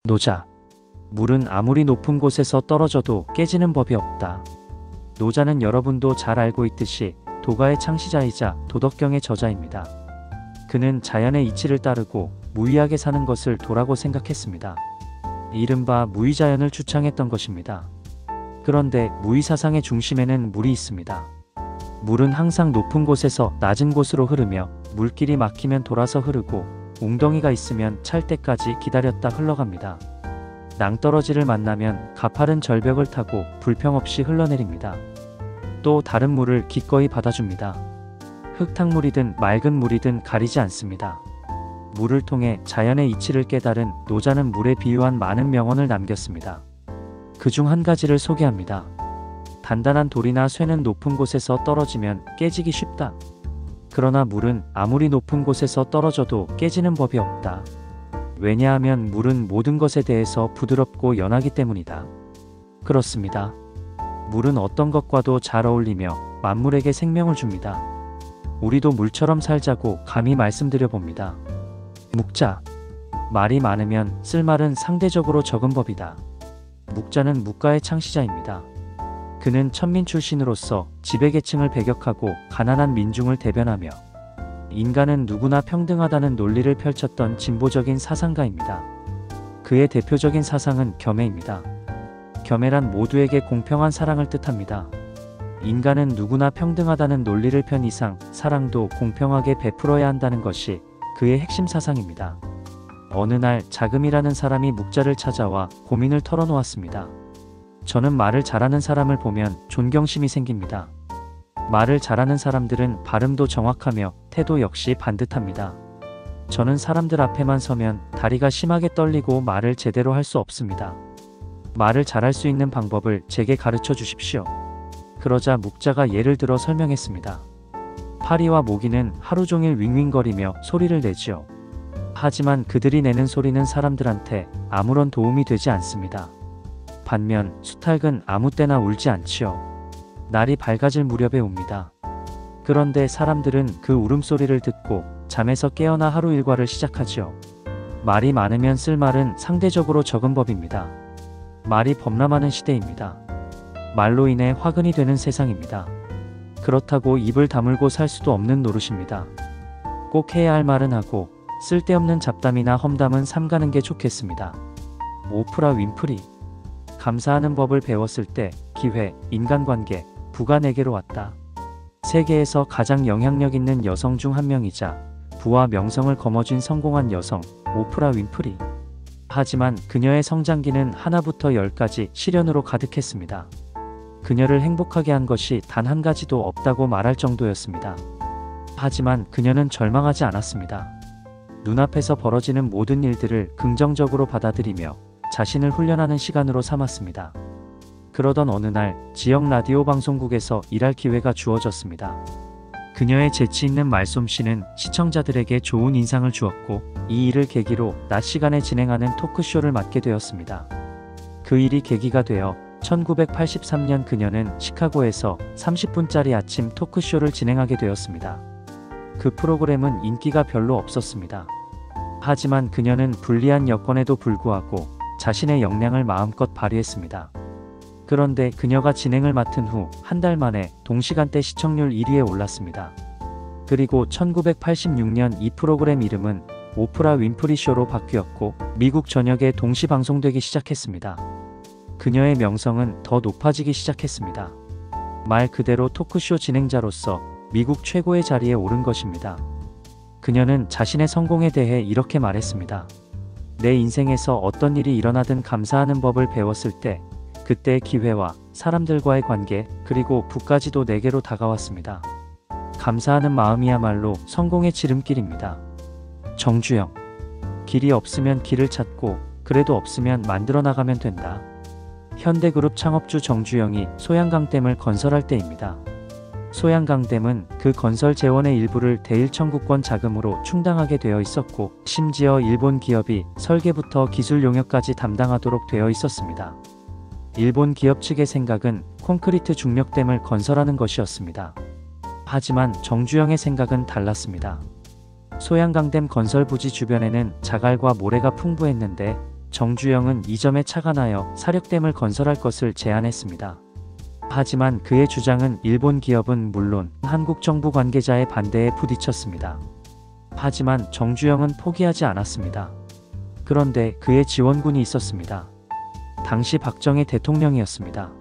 노자. 물은 아무리 높은 곳에서 떨어져도 깨지는 법이 없다. 노자는 여러분도 잘 알고 있듯이 도가의 창시자이자 도덕경의 저자입니다. 그는 자연의 이치를 따르고 무의하게 사는 것을 도라고 생각했습니다. 이른바 무의자연을 주창했던 것입니다. 그런데 무의사상의 중심에는 물이 있습니다. 물은 항상 높은 곳에서 낮은 곳으로 흐르며 물길이 막히면 돌아서 흐르고 웅덩이가 있으면 찰 때까지 기다렸다 흘러갑니다. 낭떠러지를 만나면 가파른 절벽을 타고 불평 없이 흘러내립니다. 또 다른 물을 기꺼이 받아줍니다. 흙탕물이든 맑은 물이든 가리지 않습니다. 물을 통해 자연의 이치를 깨달은 노자는 물에 비유한 많은 명언을 남겼습니다. 그중 한 가지를 소개합니다. 단단한 돌이나 쇠는 높은 곳에서 떨어지면 깨지기 쉽다. 그러나 물은 아무리 높은 곳에서 떨어져도 깨지는 법이 없다. 왜냐하면 물은 모든 것에 대해서 부드럽고 연하기 때문이다. 그렇습니다. 물은 어떤 것과도 잘 어울리며 만물에게 생명을 줍니다. 우리도 물처럼 살자고 감히 말씀드려 봅니다. 묵자. 말이 많으면 쓸말은 상대적으로 적은 법이다. 묵자는 묵가의 창시자입니다. 그는 천민 출신으로서 지배계층을 배격하고 가난한 민중을 대변하며 인간은 누구나 평등하다는 논리를 펼쳤던 진보적인 사상가입니다. 그의 대표적인 사상은 겸해입니다. 겸해란 모두에게 공평한 사랑을 뜻합니다. 인간은 누구나 평등하다는 논리를 편 이상 사랑도 공평하게 베풀어야 한다는 것이 그의 핵심 사상입니다. 어느 날 자금이라는 사람이 묵자를 찾아와 고민을 털어놓았습니다. 저는 말을 잘하는 사람을 보면 존경심이 생깁니다. 말을 잘하는 사람들은 발음도 정확하며 태도 역시 반듯합니다. 저는 사람들 앞에만 서면 다리가 심하게 떨리고 말을 제대로 할 수 없습니다. 말을 잘할 수 있는 방법을 제게 가르쳐 주십시오. 그러자 묵자가 예를 들어 설명했습니다. 파리와 모기는 하루 종일 윙윙거리며 소리를 내지요. 하지만 그들이 내는 소리는 사람들한테 아무런 도움이 되지 않습니다. 반면 수탉은 아무 때나 울지 않지요. 날이 밝아질 무렵에 웁니다. 그런데 사람들은 그 울음소리를 듣고 잠에서 깨어나 하루 일과를 시작하지요. 말이 많으면 쓸 말은 상대적으로 적은 법입니다. 말이 범람하는 시대입니다. 말로 인해 화근이 되는 세상입니다. 그렇다고 입을 다물고 살 수도 없는 노릇입니다. 꼭 해야 할 말은 하고 쓸데없는 잡담이나 험담은 삼가는 게 좋겠습니다. 오프라 윈프리. 감사하는 법을 배웠을 때 기회, 인간관계, 부가 내게로 왔다. 세계에서 가장 영향력 있는 여성 중 한 명이자 부와 명성을 거머쥔 성공한 여성, 오프라 윈프리. 하지만 그녀의 성장기는 하나부터 열까지 시련으로 가득했습니다. 그녀를 행복하게 한 것이 단 한 가지도 없다고 말할 정도였습니다. 하지만 그녀는 절망하지 않았습니다. 눈앞에서 벌어지는 모든 일들을 긍정적으로 받아들이며 자신을 훈련하는 시간으로 삼았습니다. 그러던 어느 날 지역 라디오 방송국에서 일할 기회가 주어졌습니다. 그녀의 재치 있는 말솜씨는 시청자들에게 좋은 인상을 주었고 이 일을 계기로 낮 시간에 진행하는 토크쇼를 맡게 되었습니다. 그 일이 계기가 되어 1983년 그녀는 시카고에서 30분짜리 아침 토크쇼를 진행하게 되었습니다. 그 프로그램은 인기가 별로 없었습니다. 하지만 그녀는 불리한 여건에도 불구하고 자신의 역량을 마음껏 발휘했습니다. 그런데 그녀가 진행을 맡은 후 한 달 만에 동시간대 시청률 1위에 올랐습니다. 그리고 1986년 이 프로그램 이름은 오프라 윈프리 쇼로 바뀌었고 미국 전역에 동시 방송되기 시작했습니다. 그녀의 명성은 더 높아지기 시작했습니다. 말 그대로 토크쇼 진행자로서 미국 최고의 자리에 오른 것입니다. 그녀는 자신의 성공에 대해 이렇게 말했습니다. 내 인생에서 어떤 일이 일어나든 감사하는 법을 배웠을 때 그때의 기회와 사람들과의 관계 그리고 부까지도 내게로 다가왔습니다. 감사하는 마음이야말로 성공의 지름길입니다. 정주영. 길이 없으면 길을 찾고 그래도 없으면 만들어 나가면 된다. 현대그룹 창업주 정주영이 소양강댐을 건설할 때입니다. 소양강댐은 그 건설 재원의 일부를 대일청구권 자금으로 충당하게 되어 있었고 심지어 일본 기업이 설계부터 기술 용역까지 담당하도록 되어 있었습니다. 일본 기업 측의 생각은 콘크리트 중력댐을 건설하는 것이었습니다. 하지만 정주영의 생각은 달랐습니다. 소양강댐 건설 부지 주변에는 자갈과 모래가 풍부했는데 정주영은 이 점에 차가 나여 사력댐을 건설할 것을 제안했습니다. 하지만 그의 주장은 일본 기업은 물론 한국 정부 관계자의 반대에 부딪혔습니다. 하지만 정주영은 포기하지 않았습니다. 그런데 그의 지원군이 있었습니다. 당시 박정희 대통령이었습니다.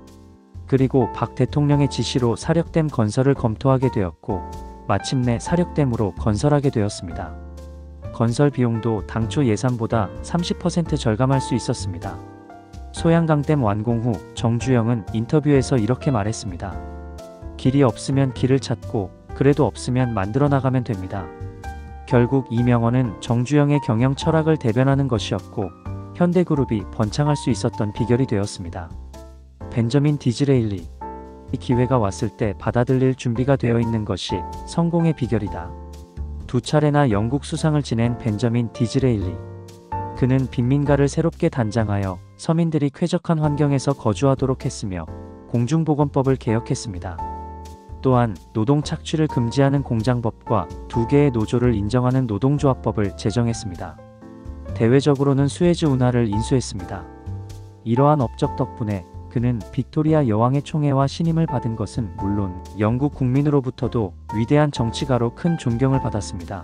그리고 박 대통령의 지시로 사력댐 건설을 검토하게 되었고 마침내 사력댐으로 건설하게 되었습니다. 건설 비용도 당초 예산보다 30% 절감할 수 있었습니다. 소양강댐 완공 후 정주영은 인터뷰에서 이렇게 말했습니다. 길이 없으면 길을 찾고 그래도 없으면 만들어 나가면 됩니다. 결국 이 명언은 정주영의 경영 철학을 대변하는 것이었고 현대그룹이 번창할 수 있었던 비결이 되었습니다. 벤저민 디즈레일리. 이 기회가 왔을 때 받아들일 준비가 되어 있는 것이 성공의 비결이다. 두 차례나 영국 수상을 지낸 벤저민 디즈레일리. 그는 빈민가를 새롭게 단장하여 서민들이 쾌적한 환경에서 거주하도록 했으며 공중보건법을 개혁했습니다. 또한 노동 착취를 금지하는 공장법과 2개의 노조를 인정하는 노동조합법을 제정했습니다. 대외적으로는 수에즈 운하를 인수했습니다. 이러한 업적 덕분에 그는 빅토리아 여왕의 총애와 신임을 받은 것은 물론 영국 국민으로부터도 위대한 정치가로 큰 존경을 받았습니다.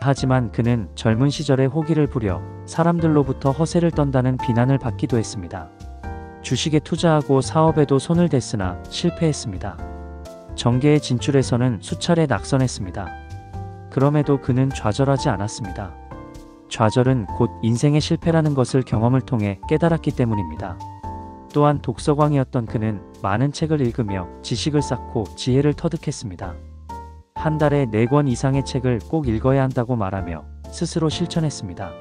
하지만 그는 젊은 시절에 호기를 부려 사람들로부터 허세를 떤다는 비난을 받기도 했습니다. 주식에 투자하고 사업에도 손을 댔으나 실패했습니다. 정계에 진출해서는 수차례 낙선했습니다. 그럼에도 그는 좌절하지 않았습니다. 좌절은 곧 인생의 실패라는 것을 경험을 통해 깨달았기 때문입니다. 또한 독서광이었던 그는 많은 책을 읽으며 지식을 쌓고 지혜를 터득했습니다. 한 달에 4권 이상의 책을 꼭 읽어야 한다고 말하며 스스로 실천했습니다.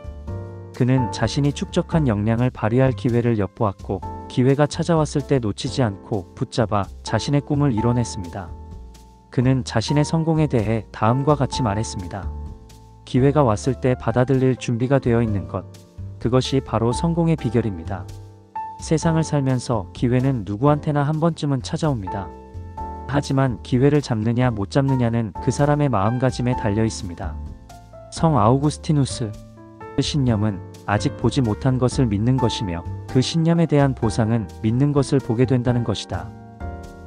그는 자신이 축적한 역량을 발휘할 기회를 엿보았고 기회가 찾아왔을 때 놓치지 않고 붙잡아 자신의 꿈을 이뤄냈습니다. 그는 자신의 성공에 대해 다음과 같이 말했습니다. 기회가 왔을 때 받아들일 준비가 되어 있는 것. 그것이 바로 성공의 비결입니다. 세상을 살면서 기회는 누구한테나 한 번쯤은 찾아옵니다. 하지만 기회를 잡느냐 못 잡느냐는 그 사람의 마음가짐에 달려 있습니다. 성 아우구스티누스. 그 신념은 아직 보지 못한 것을 믿는 것이며 그 신념에 대한 보상은 믿는 것을 보게 된다는 것이다.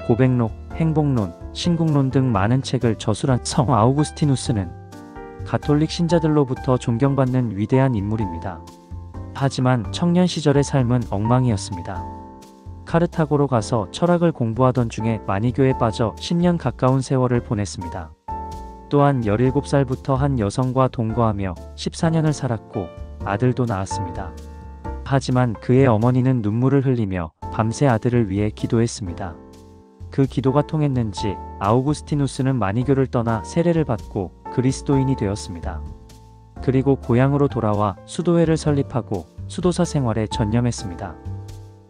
고백록, 행복론, 신국론 등 많은 책을 저술한 성 아우구스티누스는 가톨릭 신자들로부터 존경받는 위대한 인물입니다. 하지만 청년 시절의 삶은 엉망이었습니다. 카르타고로 가서 철학을 공부하던 중에 마니교에 빠져 10년 가까운 세월을 보냈습니다. 또한 17살부터 한 여성과 동거하며 14년을 살았고 아들도 낳았습니다. 하지만 그의 어머니는 눈물을 흘리며 밤새 아들을 위해 기도했습니다. 그 기도가 통했는지 아우구스티누스는 마니교를 떠나 세례를 받고 그리스도인이 되었습니다. 그리고 고향으로 돌아와 수도회를 설립하고 수도사 생활에 전념했습니다.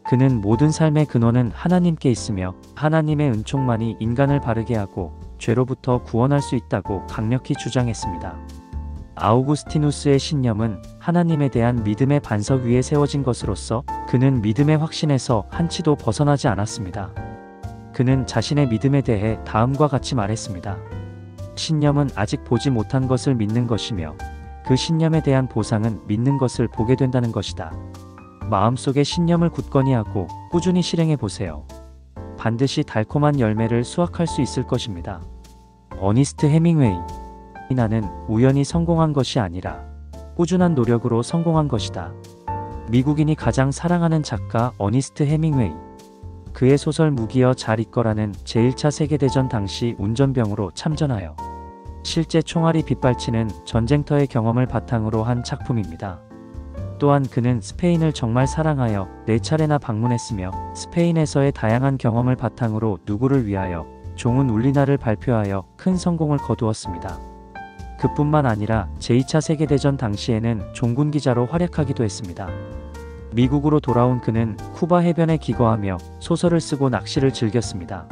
그는 모든 삶의 근원은 하나님께 있으며 하나님의 은총만이 인간을 바르게 하고 죄로부터 구원할 수 있다고 강력히 주장했습니다. 아우구스티누스의 신념은 하나님에 대한 믿음의 반석 위에 세워진 것으로서 그는 믿음의 확신에서 한치도 벗어나지 않았습니다. 그는 자신의 믿음에 대해 다음과 같이 말했습니다. 신념은 아직 보지 못한 것을 믿는 것이며 그 신념에 대한 보상은 믿는 것을 보게 된다는 것이다. 마음속에 신념을 굳건히 하고 꾸준히 실행해 보세요. 반드시 달콤한 열매를 수확할 수 있을 것입니다. 어니스트 해밍웨이. 나는 우연히 성공한 것이 아니라 꾸준한 노력으로 성공한 것이다. 미국인이 가장 사랑하는 작가 어니스트 해밍웨이. 그의 소설 무기여 잘 있거라는 제1차 세계대전 당시 운전병으로 참전하여 실제 총알이 빗발치는 전쟁터의 경험을 바탕으로 한 작품입니다. 또한 그는 스페인을 정말 사랑하여 4차례나 방문했으며 스페인에서의 다양한 경험을 바탕으로 누구를 위하여 종은 울리나를 발표하여 큰 성공을 거두었습니다. 그뿐만 아니라 제2차 세계대전 당시에는 종군 기자로 활약하기도 했습니다. 미국으로 돌아온 그는 쿠바 해변에 기거하며 소설을 쓰고 낚시를 즐겼습니다.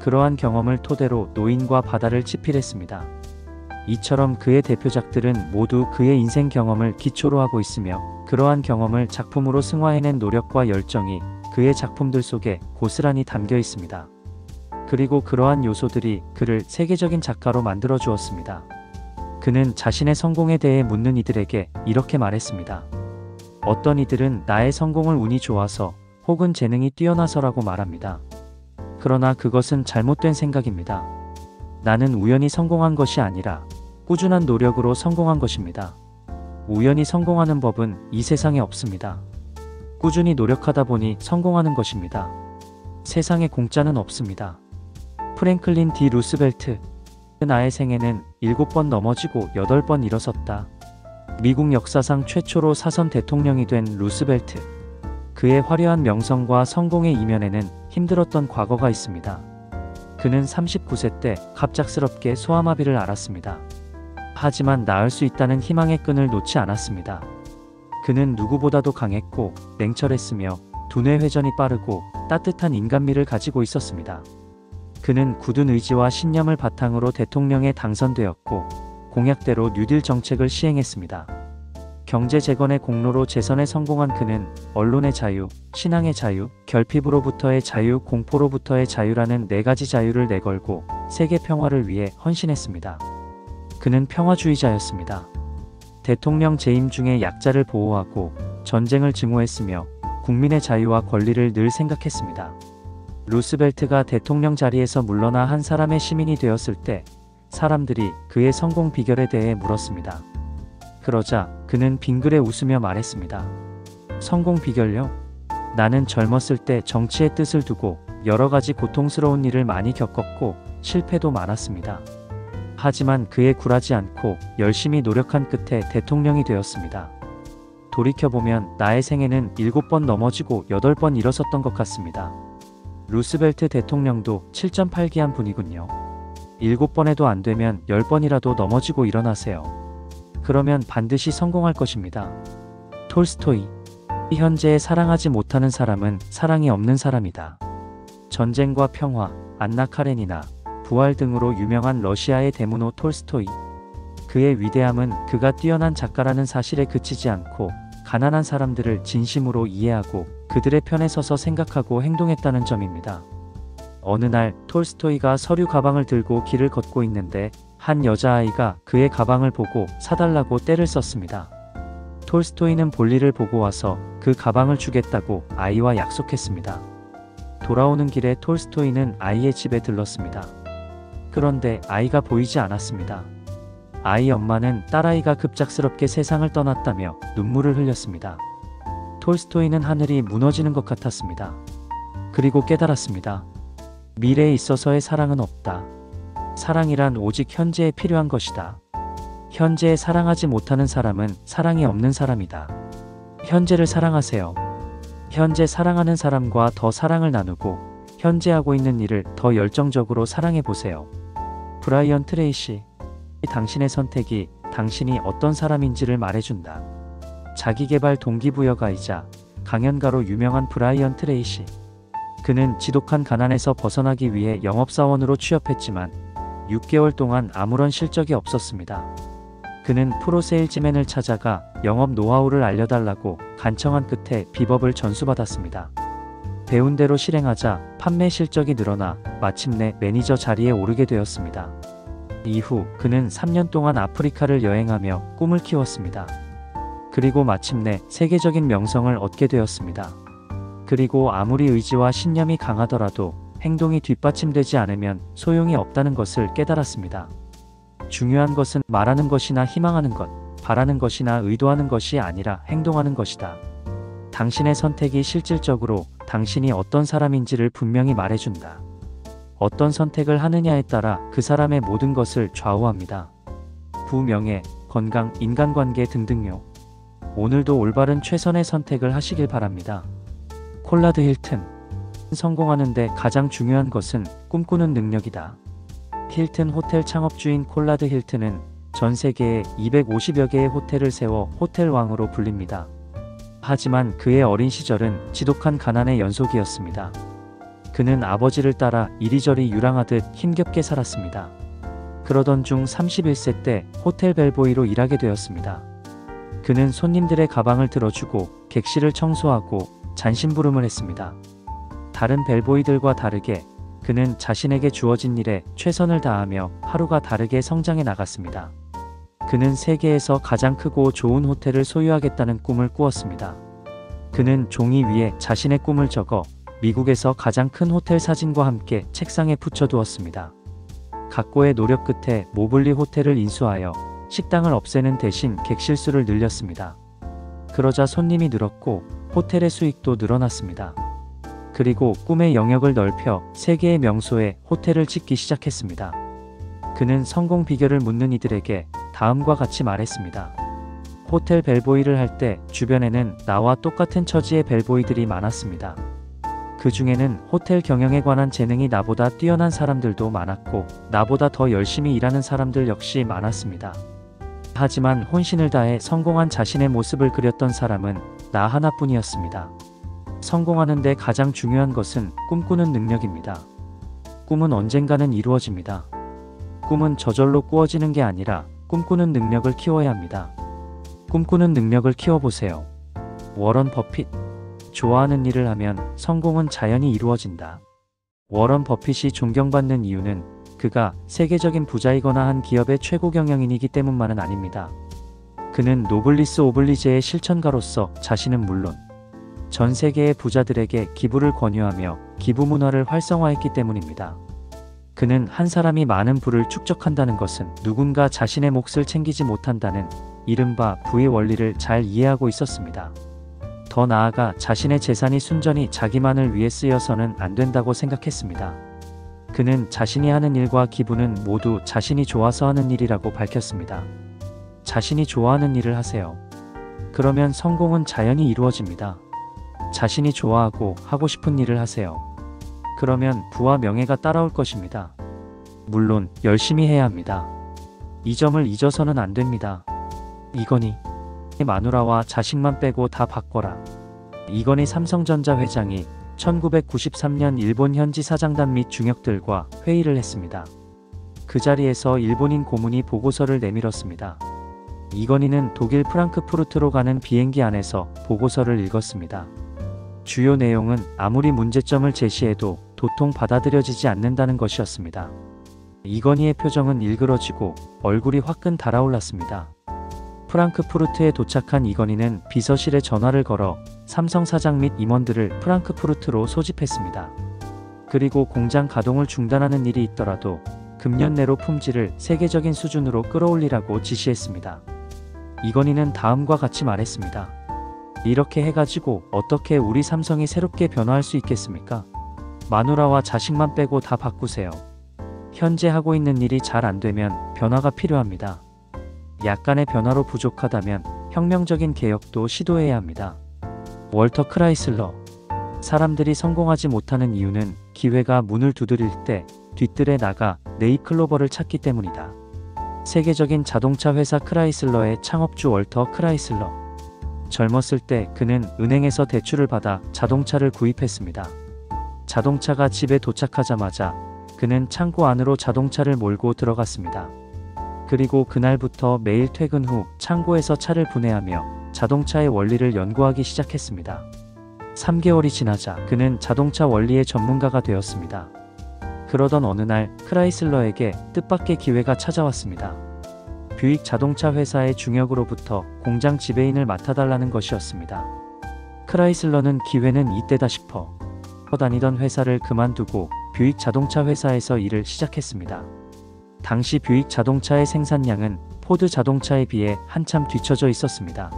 그러한 경험을 토대로 노인과 바다를 집필했습니다. 이처럼 그의 대표작들은 모두 그의 인생 경험을 기초로 하고 있으며 그러한 경험을 작품으로 승화해낸 노력과 열정이 그의 작품들 속에 고스란히 담겨 있습니다. 그리고 그러한 요소들이 그를 세계적인 작가로 만들어 주었습니다. 그는 자신의 성공에 대해 묻는 이들에게 이렇게 말했습니다. 어떤 이들은 나의 성공을 운이 좋아서 혹은 재능이 뛰어나서라고 말합니다. 그러나 그것은 잘못된 생각입니다. 나는 우연히 성공한 것이 아니라 꾸준한 노력으로 성공한 것입니다. 우연히 성공하는 법은 이 세상에 없습니다. 꾸준히 노력하다 보니 성공하는 것입니다. 세상에 공짜는 없습니다. 프랭클린 디 루스벨트. 나의 생애는 7번 넘어지고 8번 일어섰다. 미국 역사상 최초로 사선 대통령이 된 루스벨트. 그의 화려한 명성과 성공의 이면에는 힘들었던 과거가 있습니다. 그는 39세 때 갑작스럽게 소아마비를 앓았습니다. 하지만 나을 수 있다는 희망의 끈을 놓지 않았습니다. 그는 누구보다도 강했고 냉철했으며 두뇌 회전이 빠르고 따뜻한 인간미를 가지고 있었습니다. 그는 굳은 의지와 신념을 바탕으로 대통령에 당선되었고 공약대로 뉴딜 정책을 시행했습니다. 경제 재건의 공로로 재선에 성공한 그는 언론의 자유, 신앙의 자유, 결핍으로부터의 자유, 공포로부터의 자유라는 4가지 자유를 내걸고 세계 평화를 위해 헌신했습니다. 그는 평화주의자였습니다. 대통령 재임 중에 약자를 보호하고 전쟁을 증오했으며 국민의 자유와 권리를 늘 생각했습니다. 루스벨트가 대통령 자리에서 물러나 한 사람의 시민이 되었을 때 사람들이 그의 성공 비결에 대해 물었습니다. 그러자 그는 빙그레 웃으며 말했습니다. 성공 비결요? 나는 젊었을 때 정치의 뜻을 두고 여러 가지 고통스러운 일을 많이 겪었고 실패도 많았습니다. 하지만 그에 굴하지 않고 열심히 노력한 끝에 대통령이 되었습니다. 돌이켜보면 나의 생애는 7번 넘어지고 8번 일어섰던 것 같습니다. 루스벨트 대통령도 7.8기한 분이군요. 7번에도 안 되면 10번이라도 넘어지고 일어나세요. 그러면 반드시 성공할 것입니다. 톨스토이. 현재에 사랑하지 못하는 사람은 사랑이 없는 사람이다. 전쟁과 평화, 안나 카레니나, 부활 등으로 유명한 러시아의 대문호 톨스토이. 그의 위대함은 그가 뛰어난 작가라는 사실에 그치지 않고 가난한 사람들을 진심으로 이해하고 그들의 편에 서서 생각하고 행동했다는 점입니다. 어느 날 톨스토이가 서류 가방을 들고 길을 걷고 있는데 한 여자아이가 그의 가방을 보고 사달라고 떼를 썼습니다. 톨스토이는 볼일을 보고 와서 그 가방을 주겠다고 아이와 약속했습니다. 돌아오는 길에 톨스토이는 아이의 집에 들렀습니다. 그런데 아이가 보이지 않았습니다. 아이 엄마는 딸아이가 급작스럽게 세상을 떠났다며 눈물을 흘렸습니다. 톨스토이는 하늘이 무너지는 것 같았습니다. 그리고 깨달았습니다. 미래에 있어서의 사랑은 없다. 사랑이란 오직 현재에 필요한 것이다. 현재에 사랑하지 못하는 사람은 사랑이 없는 사람이다. 현재를 사랑하세요. 현재 사랑하는 사람과 더 사랑을 나누고 현재 하고 있는 일을 더 열정적으로 사랑해 보세요. 브라이언 트레이시. 당신의 선택이 당신이 어떤 사람인지를 말해준다. 자기계발 동기부여가이자 강연가로 유명한 브라이언 트레이시. 그는 지독한 가난에서 벗어나기 위해 영업사원으로 취업했지만 6개월 동안 아무런 실적이 없었습니다. 그는 프로 세일즈맨을 찾아가 영업 노하우를 알려달라고 간청한 끝에 비법을 전수받았습니다. 배운 대로 실행하자 판매 실적이 늘어나 마침내 매니저 자리에 오르게 되었습니다. 이후 그는 3년 동안 아프리카를 여행하며 꿈을 키웠습니다. 그리고 마침내 세계적인 명성을 얻게 되었습니다. 그리고 아무리 의지와 신념이 강하더라도 행동이 뒷받침되지 않으면 소용이 없다는 것을 깨달았습니다. 중요한 것은 말하는 것이나 희망하는 것, 바라는 것이나 의도하는 것이 아니라 행동하는 것이다. 당신의 선택이 실질적으로 당신이 어떤 사람인지를 분명히 말해준다. 어떤 선택을 하느냐에 따라 그 사람의 모든 것을 좌우합니다. 부명예, 건강, 인간관계 등등요. 오늘도 올바른 최선의 선택을 하시길 바랍니다. 콜라드 힐튼. 성공하는데 가장 중요한 것은 꿈꾸는 능력이다. 힐튼 호텔 창업주인 콜라드 힐튼은 전 세계에 250여 개의 호텔을 세워 호텔 왕으로 불립니다. 하지만 그의 어린 시절은 지독한 가난의 연속이었습니다. 그는 아버지를 따라 이리저리 유랑하듯 힘겹게 살았습니다. 그러던 중 31세 때 호텔 벨보이로 일하게 되었습니다. 그는 손님들의 가방을 들어주고 객실을 청소하고 잔심부름을 했습니다. 다른 벨보이들과 다르게 그는 자신에게 주어진 일에 최선을 다하며 하루가 다르게 성장해 나갔습니다. 그는 세계에서 가장 크고 좋은 호텔을 소유하겠다는 꿈을 꾸었습니다. 그는 종이 위에 자신의 꿈을 적어 미국에서 가장 큰 호텔 사진과 함께 책상에 붙여두었습니다. 각고의 노력 끝에 모블리 호텔을 인수하여 식당을 없애는 대신 객실 수를 늘렸습니다. 그러자 손님이 늘었고 호텔의 수익도 늘어났습니다. 그리고 꿈의 영역을 넓혀 세계의 명소에 호텔을 짓기 시작했습니다. 그는 성공 비결을 묻는 이들에게 다음과 같이 말했습니다. 호텔 벨보이를 할 때 주변에는 나와 똑같은 처지의 벨보이들이 많았습니다. 그 중에는 호텔 경영에 관한 재능이 나보다 뛰어난 사람들도 많았고 나보다 더 열심히 일하는 사람들 역시 많았습니다. 하지만 혼신을 다해 성공한 자신의 모습을 그렸던 사람은 나 하나뿐이었습니다. 성공하는 데 가장 중요한 것은 꿈꾸는 능력입니다. 꿈은 언젠가는 이루어집니다. 꿈은 저절로 꾸어지는 게 아니라 꿈꾸는 능력을 키워야 합니다. 꿈꾸는 능력을 키워보세요. 워런 버핏. 좋아하는 일을 하면 성공은 자연히 이루어진다. 워런 버핏이 존경받는 이유는 그가 세계적인 부자이거나 한 기업의 최고 경영인이기 때문만은 아닙니다. 그는 노블리스 오블리제의 실천가로서 자신은 물론 전 세계의 부자들에게 기부를 권유하며 기부 문화를 활성화했기 때문입니다. 그는 한 사람이 많은 부를 축적한다는 것은 누군가 자신의 몫을 챙기지 못한다는 이른바 부의 원리를 잘 이해하고 있었습니다. 더 나아가 자신의 재산이 순전히 자기만을 위해 쓰여서는 안 된다고 생각했습니다. 그는 자신이 하는 일과 기부는 모두 자신이 좋아서 하는 일이라고 밝혔습니다. 자신이 좋아하는 일을 하세요. 그러면 성공은 자연히 이루어집니다. 자신이 좋아하고 하고 싶은 일을 하세요. 그러면 부와 명예가 따라올 것입니다. 물론 열심히 해야 합니다. 이 점을 잊어서는 안 됩니다. 이건희. 마누라와 자식만 빼고 다 바꿔라. 이건희 삼성전자 회장이 1993년 일본 현지 사장단 및 중역들과 회의를 했습니다. 그 자리에서 일본인 고문이 보고서를 내밀었습니다. 이건희는 독일 프랑크푸르트로 가는 비행기 안에서 보고서를 읽었습니다. 주요 내용은 아무리 문제점을 제시해도 도통 받아들여지지 않는다는 것이었습니다. 이건희의 표정은 일그러지고 얼굴이 화끈 달아올랐습니다. 프랑크푸르트에 도착한 이건희는 비서실에 전화를 걸어 삼성 사장 및 임원들을 프랑크푸르트로 소집했습니다. 그리고 공장 가동을 중단하는 일이 있더라도 금년 내로 품질을 세계적인 수준으로 끌어올리라고 지시했습니다. 이건희는 다음과 같이 말했습니다. 이렇게 해가지고 어떻게 우리 삼성이 새롭게 변화할 수 있겠습니까? 마누라와 자식만 빼고 다 바꾸세요. 현재 하고 있는 일이 잘 안 되면 변화가 필요합니다. 약간의 변화로 부족하다면 혁명적인 개혁도 시도해야 합니다. 월터 크라이슬러. 사람들이 성공하지 못하는 이유는 기회가 문을 두드릴 때 뒤뜰에 나가 네잎 클로버를 찾기 때문이다. 세계적인 자동차 회사 크라이슬러의 창업주 월터 크라이슬러. 젊었을 때 그는 은행에서 대출을 받아 자동차를 구입했습니다. 자동차가 집에 도착하자마자 그는 창고 안으로 자동차를 몰고 들어갔습니다. 그리고 그날부터 매일 퇴근 후 창고에서 차를 분해하며 자동차의 원리를 연구하기 시작했습니다. 3개월이 지나자 그는 자동차 원리의 전문가가 되었습니다. 그러던 어느 날 크라이슬러에게 뜻밖의 기회가 찾아왔습니다. 뷰익 자동차 회사의 중역으로부터 공장 지배인을 맡아달라는 것이었습니다. 크라이슬러는 기회는 이때다 싶어 다니던 회사를 그만두고 뷰익 자동차 회사에서 일을 시작했습니다. 당시 뷰익 자동차의 생산량은 포드 자동차에 비해 한참 뒤처져 있었습니다.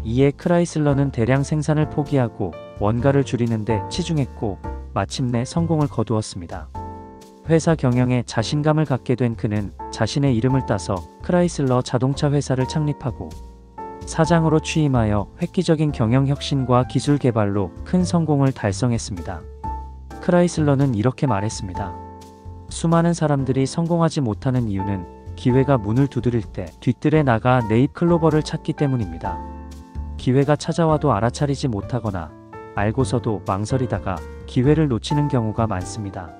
이에 크라이슬러는 대량 생산을 포기하고 원가를 줄이는 데 치중했고 마침내 성공을 거두었습니다. 회사 경영에 자신감을 갖게 된 그는 자신의 이름을 따서 크라이슬러 자동차 회사를 창립하고 사장으로 취임하여 획기적인 경영 혁신과 기술 개발로 큰 성공을 달성했습니다. 크라이슬러는 이렇게 말했습니다. 수많은 사람들이 성공하지 못하는 이유는 기회가 문을 두드릴 때 뒤뜰에 나가 네잎 클로버를 찾기 때문입니다. 기회가 찾아와도 알아차리지 못하거나 알고서도 망설이다가 기회를 놓치는 경우가 많습니다.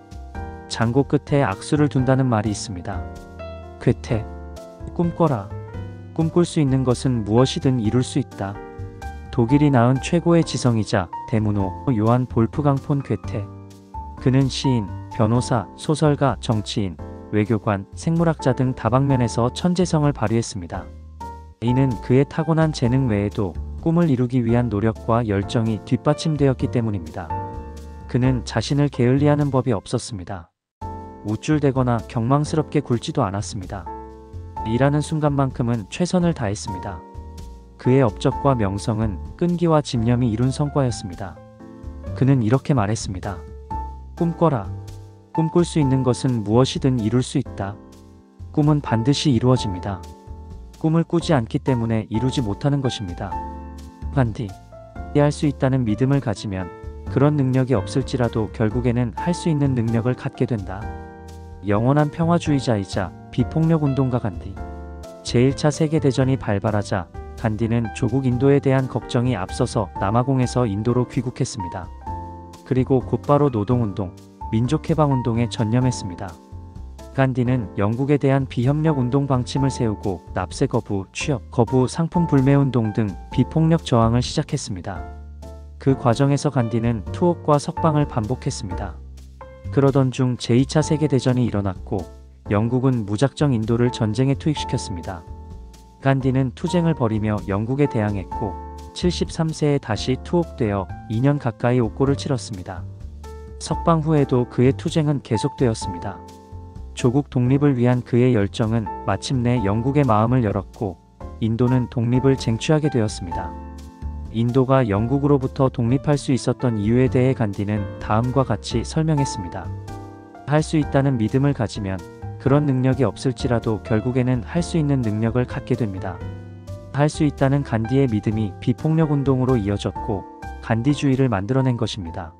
장고 끝에 악수를 둔다는 말이 있습니다. 괴테. 꿈꿔라. 꿈꿀 수 있는 것은 무엇이든 이룰 수 있다. 독일이 낳은 최고의 지성이자 대문호 요한 볼프강 폰 괴테. 그는 시인, 변호사, 소설가, 정치인, 외교관, 생물학자 등 다방면에서 천재성을 발휘했습니다. 이는 그의 타고난 재능 외에도 꿈을 이루기 위한 노력과 열정이 뒷받침되었기 때문입니다. 그는 자신을 게을리하는 법이 없었습니다. 우쭐대거나 경망스럽게 굴지도 않았습니다. 일하는 순간만큼은 최선을 다했습니다. 그의 업적과 명성은 끈기와 집념이 이룬 성과였습니다. 그는 이렇게 말했습니다. 꿈꿔라. 꿈꿀 수 있는 것은 무엇이든 이룰 수 있다. 꿈은 반드시 이루어집니다. 꿈을 꾸지 않기 때문에 이루지 못하는 것입니다. 간디. 할 수 있다는 믿음을 가지면 그런 능력이 없을지라도 결국에는 할 수 있는 능력을 갖게 된다. 영원한 평화주의자이자 비폭력 운동가 간디. 제1차 세계대전이 발발하자 간디는 조국 인도에 대한 걱정이 앞서서 남아공에서 인도로 귀국했습니다. 그리고 곧바로 노동운동, 민족해방운동에 전념했습니다. 간디는 영국에 대한 비협력 운동 방침을 세우고 납세 거부, 취업 거부, 상품 불매 운동 등 비폭력 저항을 시작했습니다. 그 과정에서 간디는 투옥과 석방을 반복했습니다. 그러던 중 제2차 세계대전이 일어났고 영국은 무작정 인도를 전쟁에 투입시켰습니다. 간디는 투쟁을 벌이며 영국에 대항했고 73세에 다시 투옥되어 2년 가까이 옥고를 치렀습니다. 석방 후에도 그의 투쟁은 계속되었습니다. 조국 독립을 위한 그의 열정은 마침내 영국의 마음을 열었고 인도는 독립을 쟁취하게 되었습니다. 인도가 영국으로부터 독립할 수 있었던 이유에 대해 간디는 다음과 같이 설명했습니다. 할 수 있다는 믿음을 가지면 그런 능력이 없을지라도 결국에는 할 수 있는 능력을 갖게 됩니다. 할 수 있다는 간디의 믿음이 비폭력 운동으로 이어졌고 간디주의를 만들어낸 것입니다.